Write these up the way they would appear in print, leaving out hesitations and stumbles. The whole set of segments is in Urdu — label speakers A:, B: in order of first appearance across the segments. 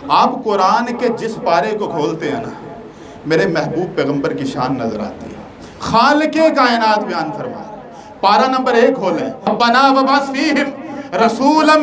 A: آپ قرآن کے جس پارے کو کھولتے ہیں نا میرے محبوب پیغمبر کی شان نظر آتی ہے. خالق کائنات بیان فرما رہے ہیں. پارہ نمبر 1 کھولیں. ربنا وبعث فیہم رسولا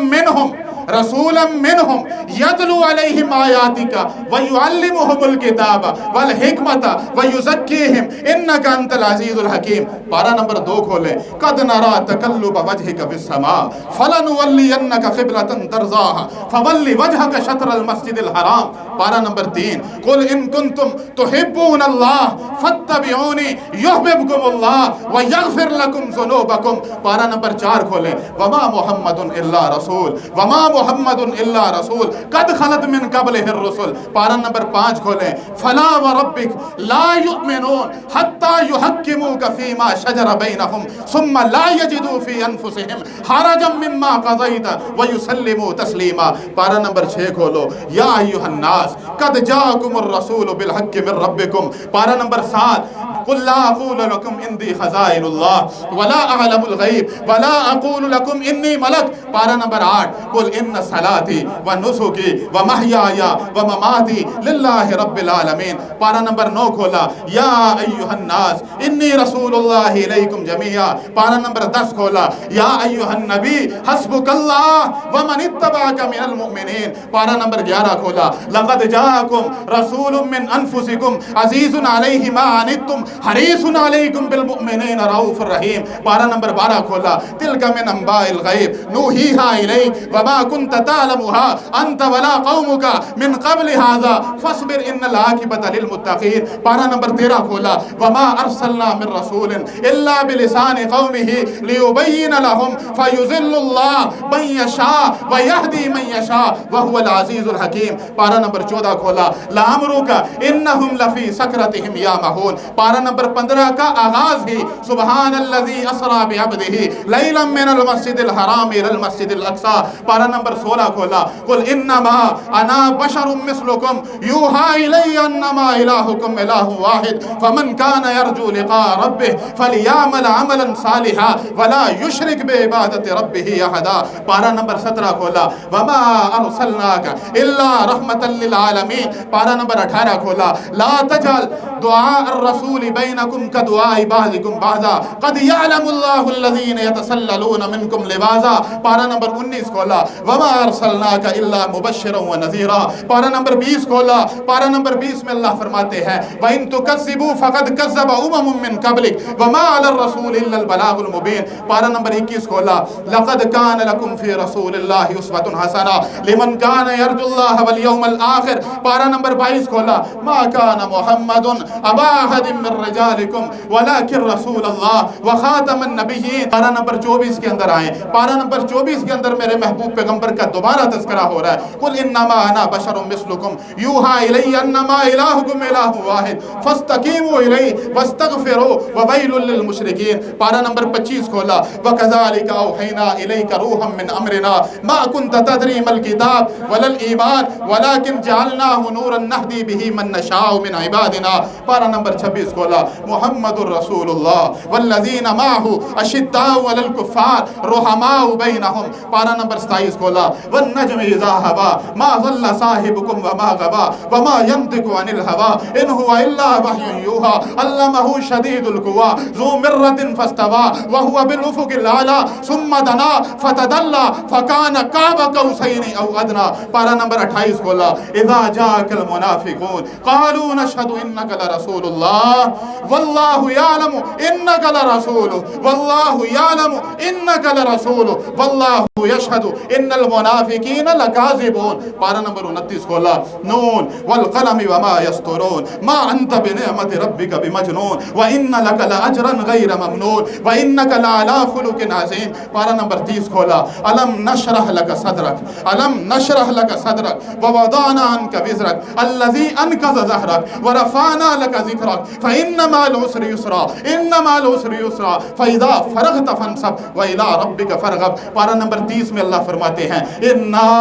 A: منہم یتلو علیہم آیاتک ویعلمہم الکتاب والحکمت ویزکیہم انک انت العزیز الحکیم. پارہ نمبر 2 کھولیں. قد نرى تقلب وجهك في السماء فلنولینک قبلۃ ترضاها فول وجهك شطر المسجد الحرام. پارہ نمبر 3. قل ان کنتم تحبون اللہ فاتبعونی یحببکم اللہ ویغفر لکم ذنوبکم. پارہ نمبر 4 کھولیں. وما محمد الا رسول وما محمد الا رسول قد خلت من قبلہ الرسل. پارہ نمبر 5 کھولیں. فلا وربک لا یؤمنون حتی یحکموک فیما شجر بینہم ثم لا یجدوا فی انفسہم حرجا مما قضیت ویسلموا تسلیما. پارہ نمبر 6 کھولو. یا ایھا الناس قد جاءکم الرسول بالحق من ربکم. پارہ نمبر 7. قل لا اقول لکم عندی خزائن اللہ ولا اعلم الغیب ولا اقول لکم انی ملک. پارہ نمبر 8. قل ان صلاتی ونسکی ومحیای ومماتی للہ رب العالمین. پارہ نمبر 9 کھولا. یا ایھا الناس انی رسول اللہ الیکم جمیعا. پارہ نمبر 10 کھولا. یا ایھا النبی حسبک اللہ ومن اتبعک من المؤمنین. پارہ نمبر 11 کھولا. لقد جاءکم رسول من انفسکم عزیز علیہ ما عنتم حریص علیکم بالمؤمنین رؤوف الرحیم. پارہ نمبر 12 کھولا. تلک من انباء الغیب نوحیہا الیک وما کنت تعلمها انت ولا قومک من قبل هذا فاصبر ان العاقبۃ للمتقین. پارہ نمبر 13 کھولا. وما ارسلنا من رسول الا بلسان قومه ليبين لهم فيذل الله من يشاء ويهدي من يشاء وهو العزيز الحكيم. پارہ نمبر 14 کھولا. لعمرك انهم لفی سکرتهم یامہون. پارہ نمبر 15 کا آغاز ہی سبحان الذی اسری بعبدہ لیلا من المسجد الحرام الى المسجد الاقصى. پارہ نمبر 16 کھولا. قل انما انا بشر مثلکم یوحی الی انما الہکم الہ واحد فمن کان یرجو لقاء ربہ فلیعمل عملا صالحا ولا یشرک بعبادۃ ربہ احدا. پارہ نمبر 17 کھولا. وما ارسلناک الا رحمتا للعالمین. پارہ نمبر 18 کھولا. لا تجعل دعاء الرسول بینکم کدعاء بعضکم بعضا قد یعلم اللہ الذین یتسللون منکم لواذا. پارہ نمبر 19 کھولا. وما ارسلناک الا مبشرا ونذیرا. پارہ نمبر 20 کھولا. پارہ نمبر 20 میں اللہ فرماتے ہیں وَإِن تُكَذِّبُوا فَقَدْ كَذَّبَ أُمَمٌ مِّن قَبْلِكَ وَمَا عَلَى الرَّسُولِ إِلَّا الْبَلَاغُ الْمُبِينُ. پارہ نمبر 21 کھولا. لَقَدْ كَانَ لَكُمْ فِي رَسُولِ اللَّهِ أُسْوَةٌ حَسَنَةٌ لِمَنْ كَانَ يَرْجُو اللَّهَ وَالْيَوْمَ الْآخِرَ. پارہ نمبر 22 کھولا. مَا كَانَ مُحَمَّدٌ أَبَا أَحَدٍ مِّن رِّجَالِكُمْ وَلَٰكِن رَّسُولَ اللَّهِ وَخَاتَمَ النَّبِيِّينَ. پارہ نمبر 24 کے اندر آئیں. پارہ نمبر 24 کے اندر میرے محبوب پیغمبر کا دوبارہ تذکرہ ہو رہا ہے. قل انما انا بشر مثلکم یوحی الی انما الہکم الہ واحد فاستقیموا الیہ واستغفروا وویل للمشرکین. پارہ نمبر 25 کھولا. وکذالک اوحینا الیک روحا من امرنا ما کنت تدری ما الکتاب ولا الایمان ولکن جعلناہ نورا نہدی بہ من نشاء من عبادنا. پارہ نمبر 26 کھولا. محمد رسول اللہ والذین معہ اشداء علی الکفار رحماء بینہم. پارہ نمبر 27 کھولا. والنجم اذا ہوا ما ضل صاحبکم وما غوا وما ينطق عن الهوى ان هو الا وحی یوحى علمہ شدید القوى ذو مرۃ فاستوى وهو بالافق الاعلی ثم دنا فتدلى فكان قاب قوسین او ادنى. پارہ نمبر 28 کھولا. اذا جاءك المنافقون قالوا نشهد انك لرسول الله والله يعلم انك لرسول والله يعلم انك لرسول والله يشهد ان المنافقین لکاذبون. پارہ نمبر 29 کھولا. نون والقلم وما یسطرون ما انت بنعمت ربک بمجنون وان لک لاجرا غیر ممنون وانک لعلی خلق عظیم. پارہ نمبر 30 کھولا. الم نشرح لک صدرک الم نشرح لک صدرک ووضعنا عنک وزرک الذی انقض ظہرک ورفعنا لك ذكرك فإن مع العسر يسرا إن مع العسر يسرا فإذا فرغت فانصب وإلى ربك فارغب۔ پارہ نمبر 30 میں اللہ فرماتے ہیں انا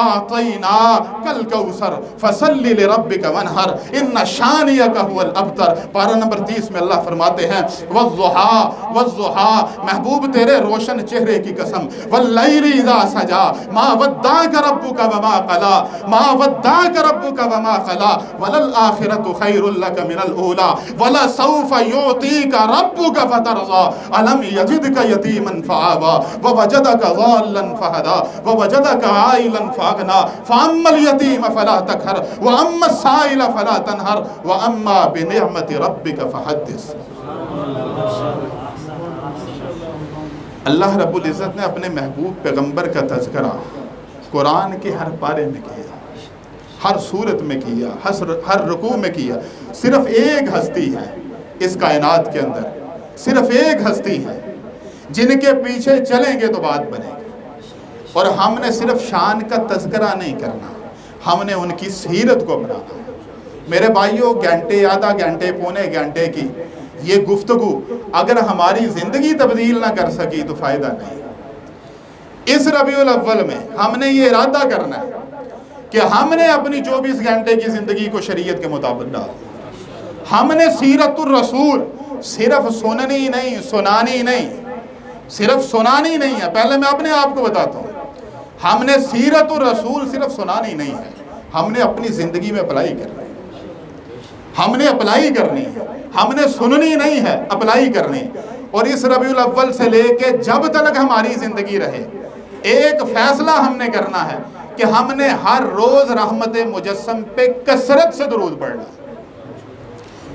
A: اعطیناک الکوثر فصل لربک وانحر ان شانئک هو الابتر۔ پارہ نمبر 30 میں اللہ فرماتے ہیں والضحی والضحی، محبوب تیرے روشن چہرے کی قسم، واللیل اذا سجا ما ودعک ربک وما قلا ما ودعک ربک وما قلا وللآخرۃ خیر لک من الاولی ولسوف یعطیک ربک فترضی الم یجدک یتیما فآوی ووجدک ضالا فہدی ووجدک عائلا فاغنی فاما الیتیم فلا تقہر واما السائل فلا تنہر واما بنعمت ربک فحدث۔ اللہ رب العزت نے اپنے محبوب پیغمبر کا تذکرہ قرآن کے ہر پارے میں کیا، ہر صورت میں کیا، ہر رکوع میں کیا۔ صرف ایک ہستی ہے اس کائنات کے اندر، صرف ایک ہستی ہے جن کے پیچھے چلیں گے تو بات بنے گی، اور ہم نے صرف شان کا تذکرہ نہیں کرنا، ہم نے ان کی سیرت کو بنانا ہے۔ میرے بھائیوں، گھنٹے آدھا گھنٹے پونے گھنٹے کی یہ گفتگو اگر ہماری زندگی تبدیل نہ کر سکی تو فائدہ نہیں۔ اس ربیع الاول میں ہم نے یہ ارادہ کرنا ہے کہ ہم نے اپنی 24 گھنٹے کی زندگی کو شریعت کے مطابق ڈالنا۔ ہم نے سیرت الرسول صرف سننی نہیں، سنانی نہیں، صرف سنانی نہیں ہے۔ پہلے میں اپنے آپ کو بتاتا ہوں، ہم نے سیرت الرسول صرف سنانی نہیں ہے، ہم نے اپنی زندگی میں اپلائی کرنی ہے، ہم نے اپلائی کرنی ہے، ہم نے سننی نہیں ہے، اپلائی کرنی۔ اور اس ربیع الاول سے لے کے جب تک ہماری زندگی رہے ایک فیصلہ ہم نے کرنا ہے کہ ہم نے ہر روز رحمت مجسم پہ کثرت سے درود پڑھنا۔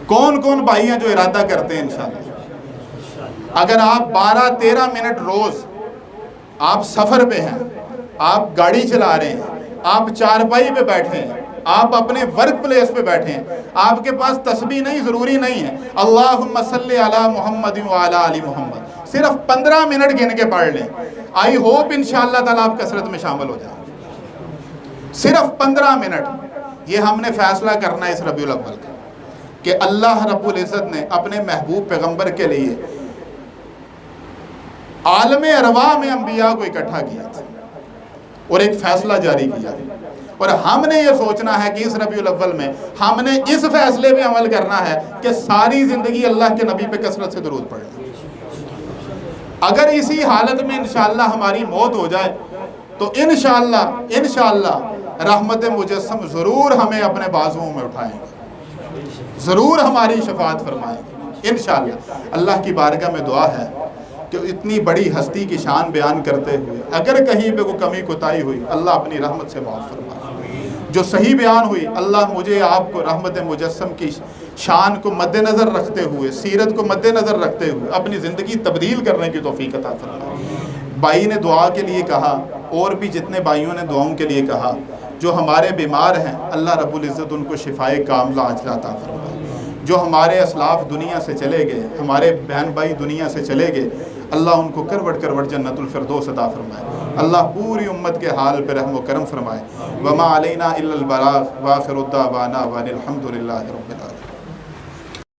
A: کون کون بھائی ہیں جو ارادہ کرتے ہیں انشاءاللہ؟ اگر آپ 12-13 منٹ روز آپ سفر پہ ہیں، آپ گاڑی چلا رہے ہیں، آپ چارپائی پہ بیٹھے ہیں، آپ اپنے ورک پلیس پہ بیٹھے ہیں، آپ کے پاس تسبیح نہیں، ضروری نہیں ہے اللہم صلی علی محمد وعلی آل محمد، صرف 15 منٹ گن کے پڑھ لیں۔ آئی ہوپ انشاءاللہ تعالیٰ آپ کثرت میں شامل ہو جائیں۔ صرف 15 منٹ، یہ ہم نے فیصلہ کرنا ہے اس ربیع الاول کا کہ اللہ رب العزت نے اپنے محبوب پیغمبر کے لیے عالم ارواح میں انبیاء کو اکٹھا کیا تھا اور ایک فیصلہ جاری کیا، اور ہم نے یہ سوچنا ہے کہ اس ربیع الاول میں ہم نے اس فیصلے پہ عمل کرنا ہے کہ ساری زندگی اللہ کے نبی پہ کثرت سے درود پڑھنا۔ اگر اسی حالت میں انشاءاللہ ہماری موت ہو جائے تو انشاءاللہ رحمت مجسم ضرور ہمیں اپنے بازوؤں میں اٹھائیں گے، ضرور ہماری شفاعت فرمائیں گے انشاءاللہ۔ اللہ کی بارگاہ میں دعا ہے کہ اتنی بڑی ہستی کی شان بیان کرتے ہوئے اگر کہیں پہ کوئی کمی کوتاہی ہوئی اللہ اپنی رحمت سے معاف فرمائے۔ جو صحیح بیان ہوئی اللہ مجھے آپ کو رحمت مجسم کی شان کو مد نظر رکھتے ہوئے، سیرت کو مد نظر رکھتے ہوئے اپنی زندگی تبدیل کرنے کی توفیق عطا فرمائے۔ بھائی نے دعا کے لیے کہا، اور بھی جتنے بھائیوں نے دعاؤں کے لیے کہا، جو ہمارے بیمار ہیں اللہ رب العزت ان کو شفائے کاملہ عاجلہ عطا فرمائے۔ جو ہمارے اسلاف دنیا سے چلے گئے، ہمارے بہن بھائی دنیا سے چلے گئے، اللہ ان کو کروٹ کروٹ جنت الفردوس عطا فرمائے۔ اللہ پوری امت کے حال پہ رحم و کرم فرمائے۔ وما علینا الا البلاغ وآخر الدعوانا وان الحمد للہ رب العالمین۔